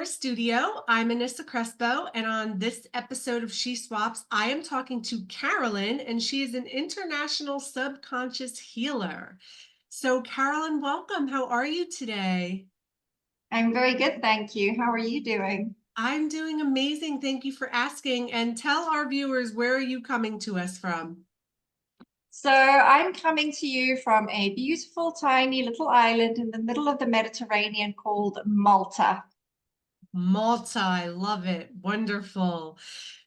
Mompreneur Studio. I'm Anisa Crespo, and on this episode of She Swaps, I am talking to Carolyn, and she is an international subconscious healer. So, Carolyn, welcome. How are you today? I'm very good, thank you. How are you doing? I'm doing amazing. Thank you for asking. And tell our viewers, where are you coming to us from? So I'm coming to you from a beautiful, tiny little island in the middle of the Mediterranean called Malta. Malta, I love it. Wonderful.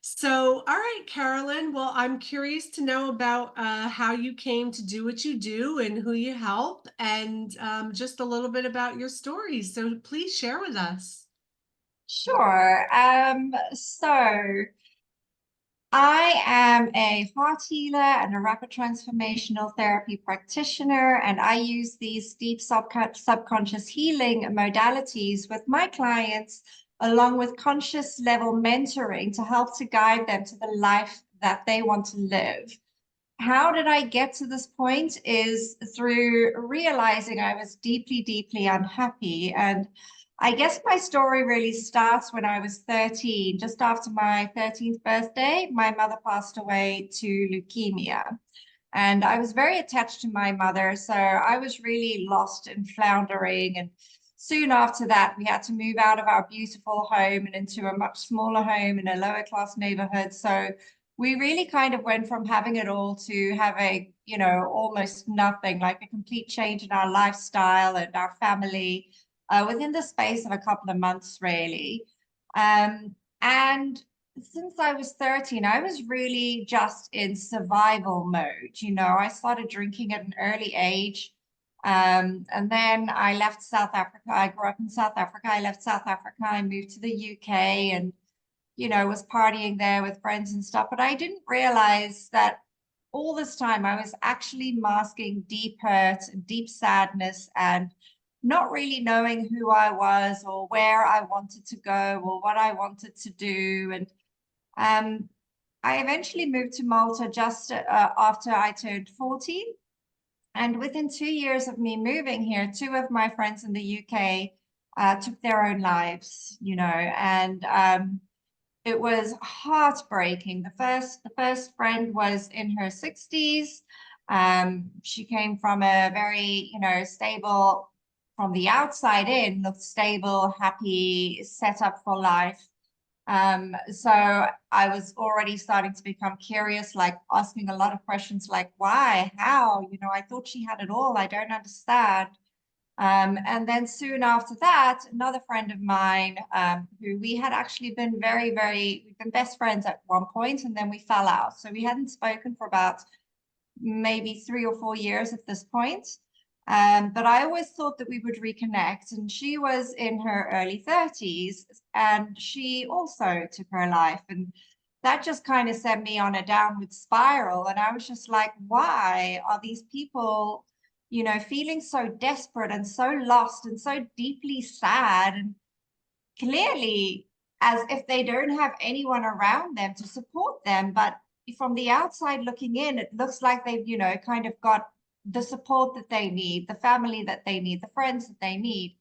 So, all right, Carolyn. Well, I'm curious to know about how you came to do what you do and who you help, and just a little bit about your story. So, please share with us. Sure. So I am a heart healer and a rapid transformational therapy practitioner, and I use these deep subconscious healing modalities with my clients, along with conscious level mentoring to help to guide them to the life that they want to live. How did I get to this point is through realizing I was deeply, deeply unhappy. And I guess my story really starts when I was 13. Just after my 13th birthday, my mother passed away to leukemia. And I was very attached to my mother. So I was really lost and floundering. And soon after that, we had to move out of our beautiful home and into a much smaller home in a lower class neighborhood. So we really kind of went from having it all to having, almost nothing, like a complete change in our lifestyle and our family within the space of a couple of months, really. And since I was 13, I was really just in survival mode. I started drinking at an early age. And then I left South Africa. I grew up in South Africa. I left South Africa. I moved to the UK and, was partying there with friends and stuff. But I didn't realize that all this time I was actually masking deep hurt, deep sadness, and not really knowing who I was or where I wanted to go or what I wanted to do. And I eventually moved to Malta just after I turned 40. And within 2 years of me moving here, two of my friends in the UK took their own lives, and it was heartbreaking. The first friend was in her 60s. She came from a very, stable, from the outside in, looked stable, happy, set up for life. So I was already starting to become curious, like asking a lot of questions like, why, how, I thought she had it all. I don't understand. And then soon after that, another friend of mine, who we had actually been we've been best friends at one point, and then we fell out. So we hadn't spoken for about maybe 3 or 4 years at this point. But I always thought that we would reconnect. And she was in her early 30s, and she also took her life. And that just kind of sent me on a downward spiral. And I was just like, why are these people, feeling so desperate and so lost and so deeply sad? And clearly, as if they don't have anyone around them to support them. But from the outside looking in, it looks like they've, kind of got the support that they need, the family that they need, the friends that they need.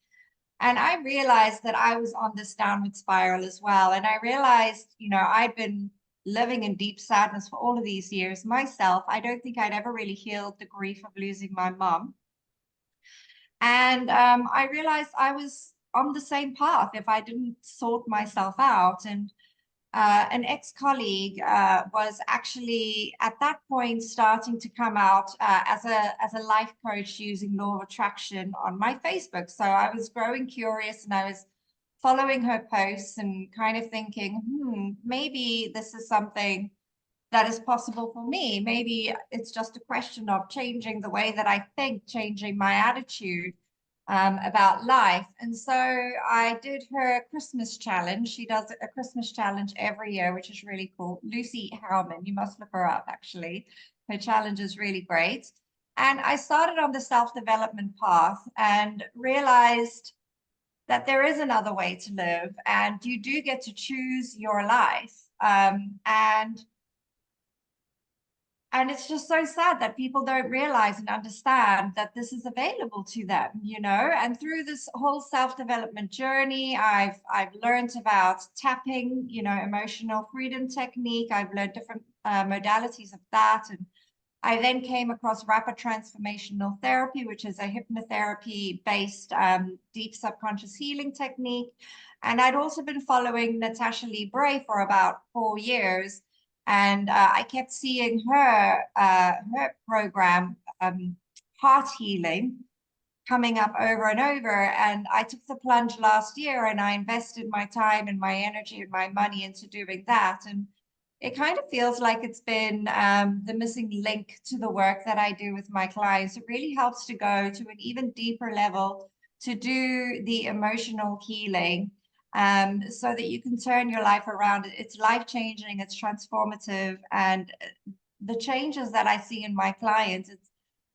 And I realized that I was on this downward spiral as well. And I realized, I'd been living in deep sadness for all of these years myself. I don't think I'd ever really healed the grief of losing my mom. And I realized I was on the same path if I didn't sort myself out. And an ex-colleague was actually at that point starting to come out as a life coach using law of attraction on my Facebook. So I was growing curious and I was following her posts and kind of thinking, maybe this is something that is possible for me. Maybe it's just a question of changing the way that I think, changing my attitude about life. And so I did her Christmas challenge. She does a Christmas challenge every year, which is really cool. Lucy Howman, you must look her up, actually. Her challenge is really great. And I started on the self-development path and realized that there is another way to live and you do get to choose your life. And And it's just so sad that people don't realize and understand that this is available to them, you know. And through this whole self-development journey, I've learned about tapping, you know, emotional freedom technique. I've learned different modalities of that. And I then came across rapid transformational therapy, which is a hypnotherapy-based deep subconscious healing technique. And I'd also been following Natasha Lee Bray for about 4 years. And I kept seeing her program, Heart Healing, coming up over and over. And I took the plunge last year and I invested my time and my energy and my money into doing that. And it kind of feels like it's been the missing link to the work that I do with my clients. It really helps to go to an even deeper level to do the emotional healing, so that you can turn your life around. It's life-changing, it's transformative, and the changes that I see in my clients,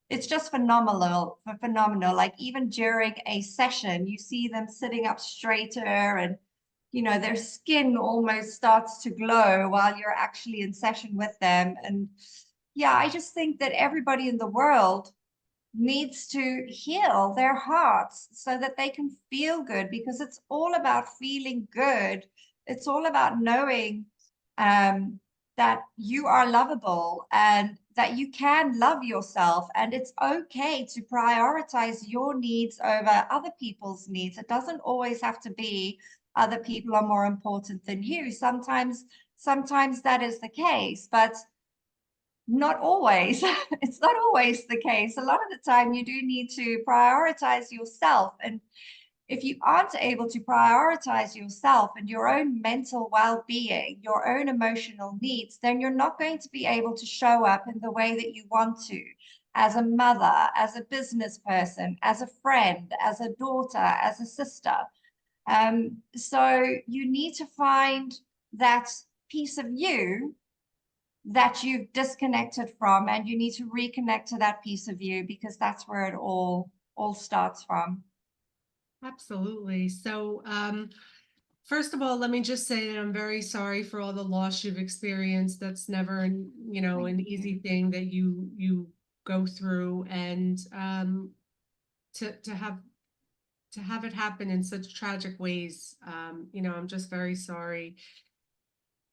it's just phenomenal. Like even during a session, you see them sitting up straighter and you know, their skin almost starts to glow while you're actually in session with them. And yeah, I just think that everybody in the world needs to heal their hearts so that they can feel good, because it's all about feeling good. It's all about knowing that you are lovable and that you can love yourself, and it's okay to prioritize your needs over other people's needs. It doesn't always have to be other people are more important than you. Sometimes that is the case, but not always. It's not always the case. A lot of the time you do need to prioritize yourself. And if you aren't able to prioritize yourself and your own mental well-being, your own emotional needs, then you're not going to be able to show up in the way that you want to, as a mother, as a business person, as a friend, as a daughter, as a sister. So you need to find that piece of you that you've disconnected from, and you need to reconnect to that piece of you, because that's where it all starts from. Absolutely. So, first of all, let me just say that I'm very sorry for all the loss you've experienced. That's never an Thank easy you. thing that you go through, and to have it happen in such tragic ways. I'm just very sorry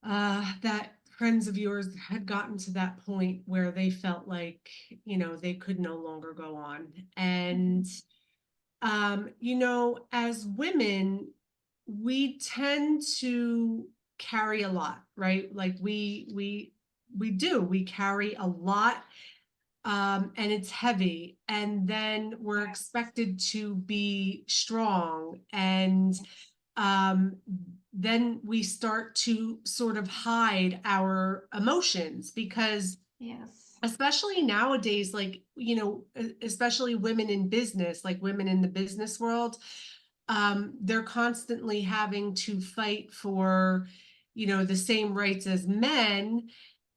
that friends of yours had gotten to that point where they felt like, they could no longer go on. And, as women, we tend to carry a lot, right? Like we carry a lot, and it's heavy, and then we're Yes. expected to be strong, and um, then we start to sort of hide our emotions, because Yes. especially nowadays, like, especially women in business, like women in the business world, they're constantly having to fight for, the same rights as men.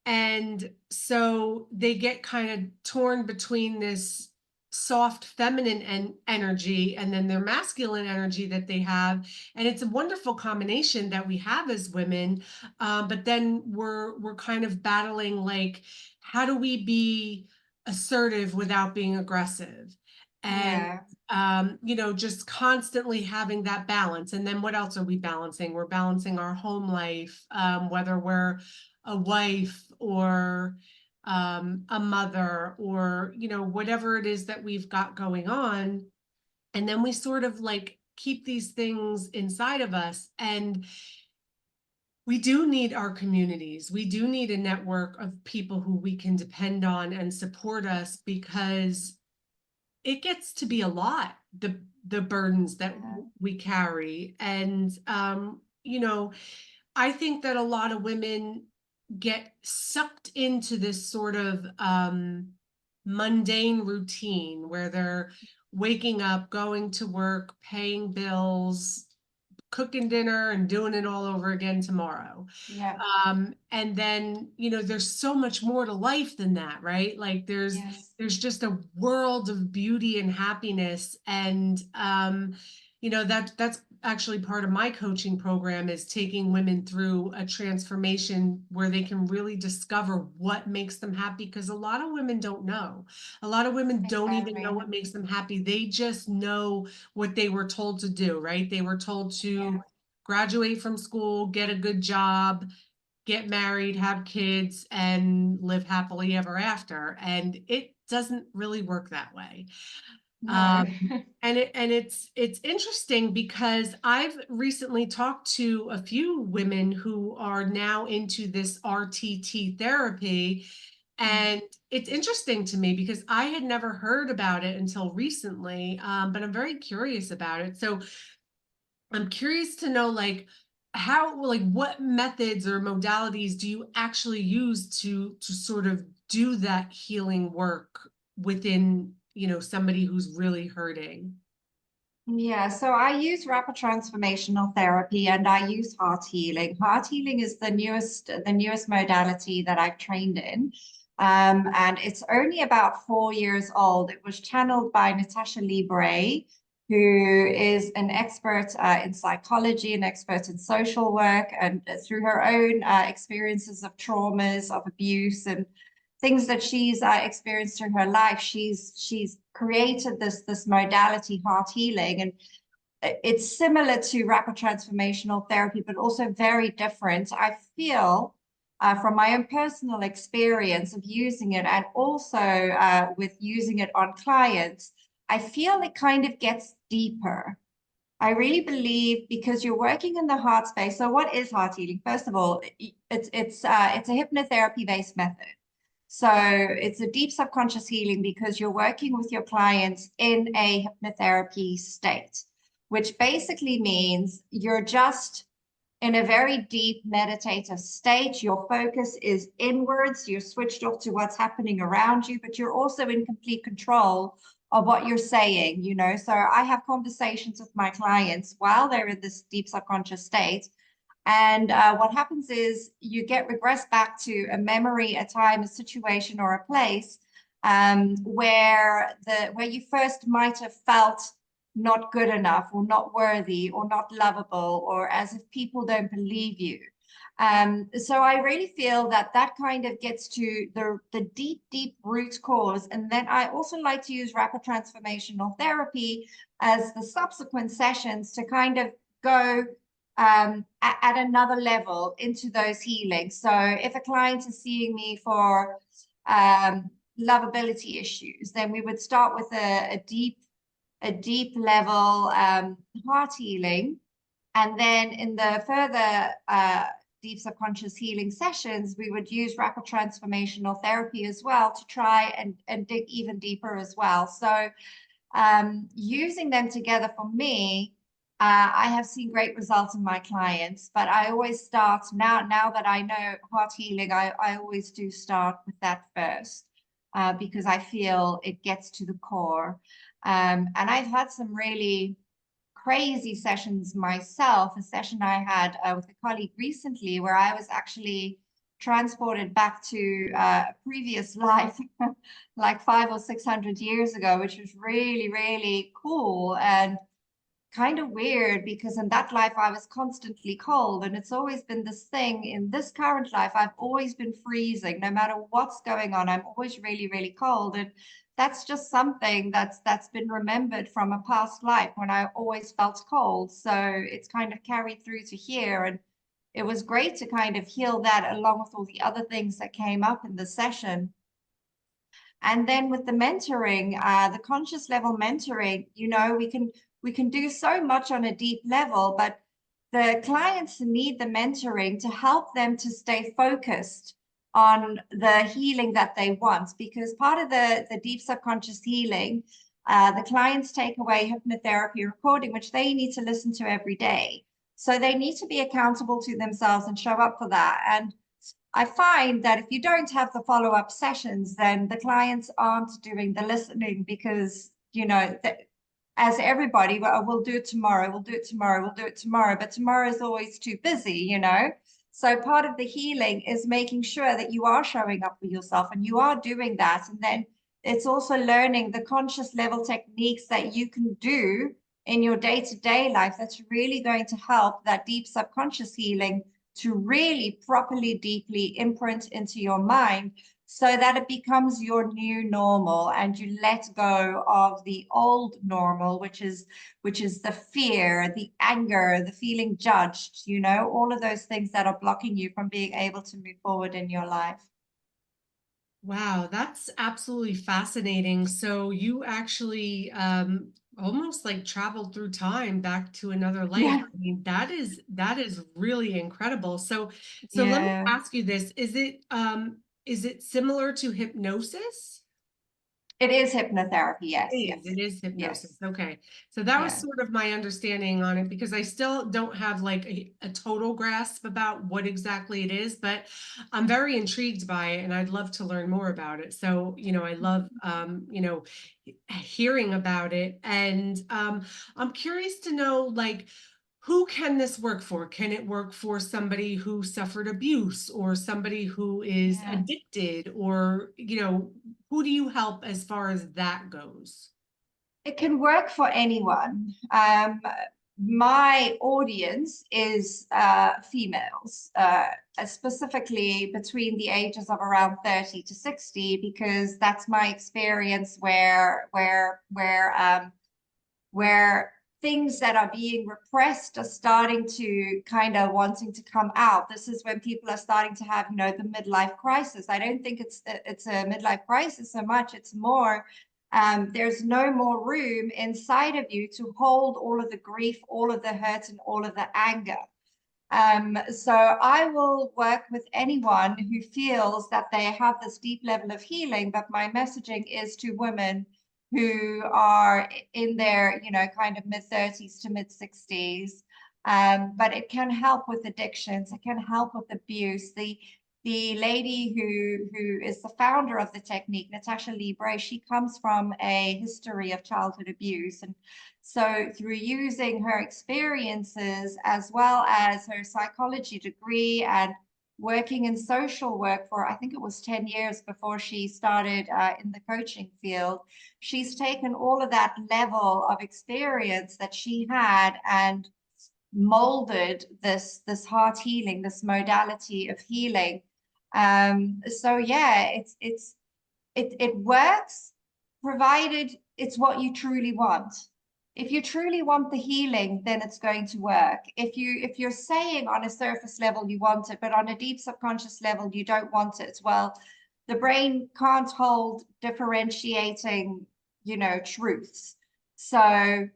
And so they get kind of torn between this soft feminine energy and then their masculine energy that they have. And it's a wonderful combination that we have as women. But then we're kind of battling, like, how do we be assertive without being aggressive? And Yeah. just constantly having that balance. And then what else are we balancing? We're balancing our home life, whether we're a wife or a mother, or whatever it is that we've got going on. And then we sort of like keep these things inside of us. And we do need our communities. We do need a network of people who we can depend on and support us, because it gets to be a lot, the burdens that Yeah. we carry. And I think that a lot of women get sucked into this sort of mundane routine where they're waking up, going to work, paying bills, cooking dinner, and doing it all over again tomorrow. Yeah. And then, there's so much more to life than that, right? Like Yes. there's just a world of beauty and happiness. And, that's actually part of my coaching program is taking women through a transformation where they can really discover what makes them happy, because a lot of women don't know. A lot of women don't even know Exactly. what makes them happy. They just know what they were told to do, right? They were told to Yeah. graduate from school, get a good job, get married, have kids, and live happily ever after. And it doesn't really work that way. No. Um, and it's interesting because I've recently talked to a few women who are now into this RTT therapy, and it's interesting to me because I had never heard about it until recently, but I'm very curious about it. So I'm curious to know, like, how, like, what methods or modalities do you actually use to sort of do that healing work within, somebody who's really hurting? Yeah, so I use rapid transformational therapy and I use heart healing. Heart healing is the newest modality that I've trained in. And it's only about 4 years old. It was channeled by Natasha Libre, who is an expert in psychology, an expert in social work, and through her own experiences of traumas, of abuse, and things that she's experienced in her life, she's created this modality, heart healing, and it's similar to rapid transformational therapy, but also very different. I feel from my own personal experience of using it, and also with using it on clients, I feel it kind of gets deeper. I really believe because you're working in the heart space. So what is heart healing? First of all, it's a hypnotherapy based method. So it's a deep subconscious healing because you're working with your clients in a hypnotherapy state, which basically means you're just in a very deep meditative state. Your focus is inwards. You're switched off to what's happening around you, but you're also in complete control of what you're saying, you know. So I have conversations with my clients while they're in this deep subconscious state. And what happens is you get regressed back to a memory, a time, a situation, or a place where you first might have felt not good enough, or not worthy, or not lovable, or as if people don't believe you. So I really feel that that kind of gets to the deep, deep root cause. And then I also like to use rapid transformational therapy as the subsequent sessions to kind of go at another level into those healings. So if a client is seeing me for lovability issues, then we would start with a deep level heart healing. And then in the further deep subconscious healing sessions, we would use rapid transformational therapy as well to try and dig even deeper as well. So using them together for me, I have seen great results in my clients, but I always start now that I know heart healing, I always do start with that first because I feel it gets to the core. And I've had some really crazy sessions myself. A session I had with a colleague recently where I was actually transported back to a previous life, like 500 or 600 years ago, which was really, really cool and kind of weird because in that life I was constantly cold. And it's always been this thing in this current life, I've always been freezing. No matter what's going on, I'm always really, really cold. And that's just something that's been remembered from a past life when I always felt cold. So it's kind of carried through to here. And it was great to kind of heal that along with all the other things that came up in the session. And then with the mentoring, the conscious level mentoring, you know, we can do so much on a deep level, but the clients need the mentoring to help them to stay focused on the healing that they want. Because part of the deep subconscious healing, the clients take away hypnotherapy recording, which they need to listen to every day. So they need to be accountable to themselves and show up for that. And I find that if you don't have the follow-up sessions, then the clients aren't doing the listening because, you know, as everybody, well, we'll do it tomorrow, we'll do it tomorrow, we'll do it tomorrow, but tomorrow is always too busy, you know? So part of the healing is making sure that you are showing up for yourself and you are doing that. And then it's also learning the conscious level techniques that you can do in your day-to-day life that's really going to help that deep subconscious healing to really properly, deeply imprint into your mind, so that it becomes your new normal, and you let go of the old normal, which is the fear, the anger, the feeling judged, you know, all of those things that are blocking you from being able to move forward in your life. Wow, that's absolutely fascinating. So you actually almost like traveled through time back to another life. Yeah. I mean, that is really incredible. So let me Yeah. ask you this. Is it similar to hypnosis? It is hypnotherapy. Yes, It yes, is hypnosis. yes. Okay. So that was Yeah. sort of my understanding on it, because I still don't have like a total grasp about what exactly it is, but I'm very intrigued by it and I'd love to learn more about it. So, I love, hearing about it. And I'm curious to know, like, who can this work for? Can it work for somebody who suffered abuse, or somebody who is Yeah. addicted, or, who do you help as far as that goes? It can work for anyone. My audience is females, specifically between the ages of around 30 to 60, because that's my experience where things that are being repressed are starting to kind of wanting to come out. This is when people are starting to have, the midlife crisis. I don't think it's a midlife crisis so much. It's more, there's no more room inside of you to hold all of the grief, all of the hurt, and all of the anger. So I will work with anyone who feels that they have this deep level of healing, but my messaging is to women who are in their, kind of mid 30s to mid 60s. But it can help with addictions. It can help with abuse. The lady who is the founder of the technique, Natasha Libre, she comes from a history of childhood abuse, and so through using her experiences as well as her psychology degree and working in social work for, I think it was 10 years before she started in the coaching field, she's taken all of that level of experience that she had and molded this heart healing, this modality of healing. So yeah, it works provided it's what you truly want. If you truly want the healing, then it's going to work. If you're saying on a surface level you want it, but on a deep subconscious level you don't want it, well, the brain can't hold differentiating, truths. So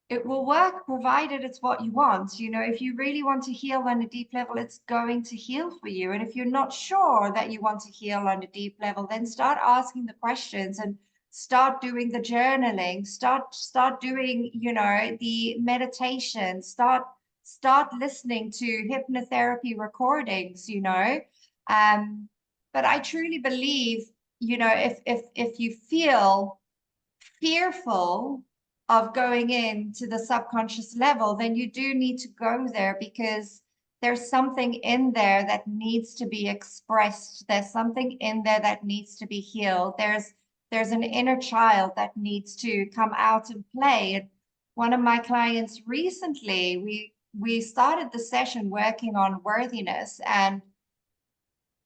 it will work provided it's what you want. If you really want to heal on a deep level, it's going to heal for you. And if you're not sure that you want to heal on a deep level, then start asking the questions and start doing the journaling, start doing, the meditation, start listening to hypnotherapy recordings, but I truly believe, if you feel fearful of going into the subconscious level, then you do need to go there, because there's something in there that needs to be expressed. There's something in there that needs to be healed. There's an inner child that needs to come out and play. And one of my clients recently, we started the session working on worthiness, and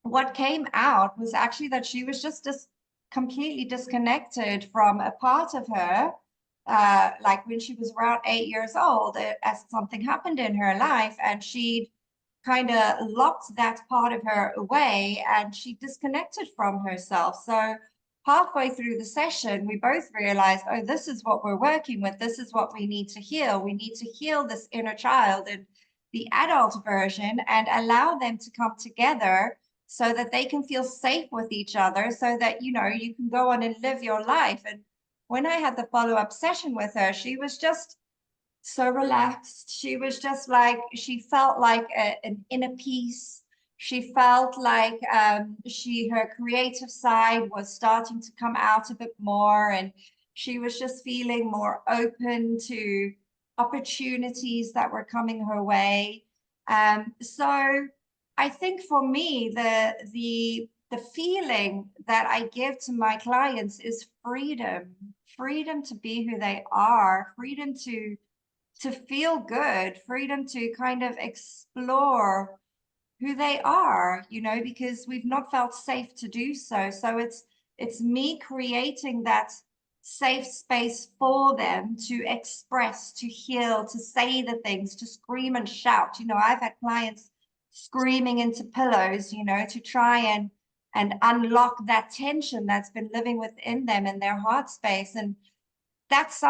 what came out was actually that she was just completely disconnected from a part of her, like when she was around 8 years old, as something happened in her life, and she'd kind of locked that part of her away, and she disconnected from herself. So halfway through the session, we both realized, oh, this is what we're working with. This is what we need to heal. We need to heal this inner child and the adult version, and allow them to come together so that they can feel safe with each other, so that, you can go on and live your life. And when I had the follow-up session with her, she was just so relaxed. She was just like, she felt like an inner peace. She felt like her creative side was starting to come out a bit more, and she was just feeling more open to opportunities that were coming her way. So I think for me, the the feeling that I give to my clients is freedom, freedom to be who they are, freedom to feel good, freedom to kind of explore who they are, you know, because we've not felt safe to do so. So it's me creating that safe space for them to express, to heal, to say the things, to scream and shout. You know, I've had clients screaming into pillows, you know, to try and unlock that tension that's been living within them in their heart space. And that's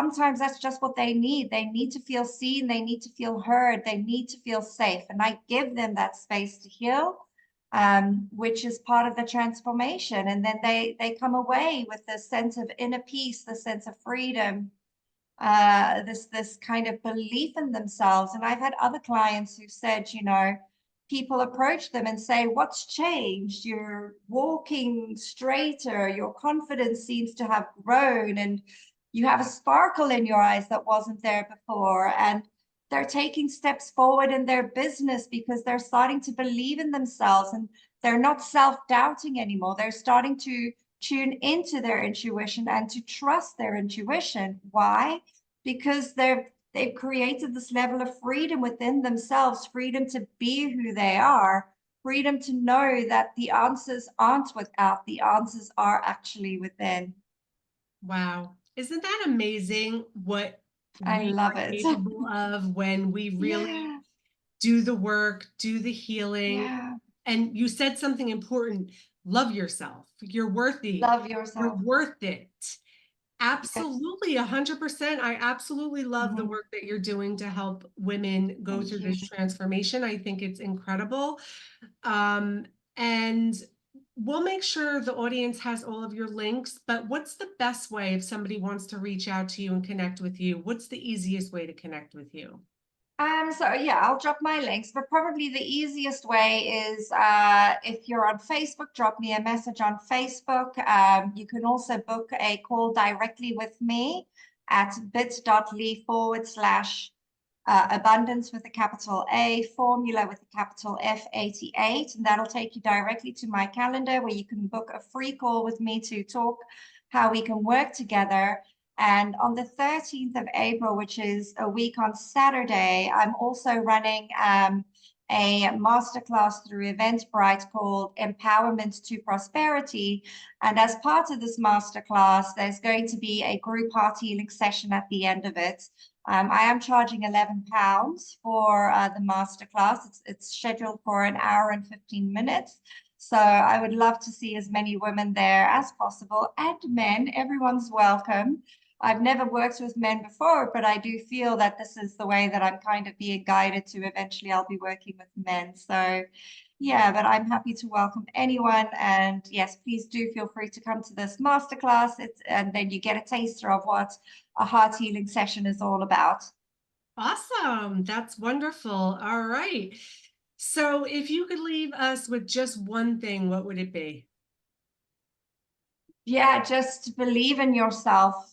just what they need. They need to feel seen, they need to feel heard, they need to feel safe. And I give them that space to heal, which is part of the transformation. And then they come away with this sense of inner peace, the sense of freedom, this kind of belief in themselves. And I've had other clients who said, you know, people approach them and say, what's changed? You're walking straighter, your confidence seems to have grown, and you have a sparkle in your eyes that wasn't there before. And they're taking steps forward in their business because they're starting to believe in themselves, and they're not self-doubting anymore. They're starting to tune into their intuition and to trust their intuition. Why? Because they've created this level of freedom within themselves, freedom to be who they are, freedom to know that the answers aren't without, the answers are actually within. Wow. Isn't that amazing what I we love are it. capable of when we really Yeah, do the work, do the healing? yeah. And you said something important. Love yourself. You're worthy. Love You're yourself. worth it. Yes. Absolutely, 100%. I absolutely love the Mhm. work that you're doing to help women go Thank through you. this transformation. I think it's incredible. Um, and we'll make sure the audience has all of your links, but what's the best way if somebody wants to reach out to you and connect with you? What's the easiest way to connect with you? So yeah, I'll drop my links, but probably the easiest way is if you're on Facebook, drop me a message on Facebook. You can also book a call directly with me at bit.ly/, abundance with a capital A, formula with a capital F 88. And that'll take you directly to my calendar where you can book a free call with me to talk how we can work together. And on the 13th of April, which is a week on Saturday, I'm also running a masterclass through Eventbrite called Empowerment to Prosperity. And as part of this masterclass, there's going to be a group heart healing session at the end of it. I am charging £11 for the masterclass. It's scheduled for an hour and 15 minutes. So I would love to see as many women there as possible, and men. Everyone's welcome. I've never worked with men before, but I do feel that this is the way that I'm kind of being guided to. Eventually, I'll be working with men. So yeah, but I'm happy to welcome anyone. And yes, please do feel free to come to this masterclass. And then you get a taster of what a heart healing session is all about. Awesome. That's wonderful. All right. So if you could leave us with just one thing, what would it be? Yeah, just believe in yourself.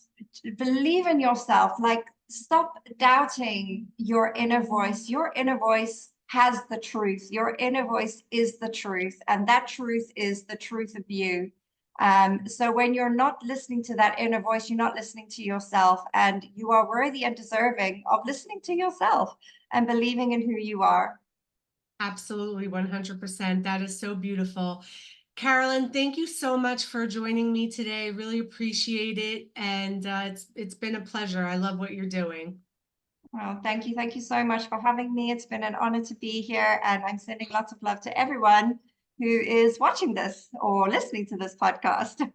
Believe in yourself. Like, stop doubting your inner voice. Your inner voice has the truth. Your inner voice is the truth, and that truth is the truth of you. So when you're not listening to that inner voice, you're not listening to yourself, and you are worthy and deserving of listening to yourself and believing in who you are. Absolutely, 100%. That is so beautiful. Carolyn, thank you so much for joining me today. Really appreciate it. And it's been a pleasure. I love what you're doing. Well, thank you. Thank you so much for having me. It's been an honor to be here, and I'm sending lots of love to everyone who is watching this or listening to this podcast.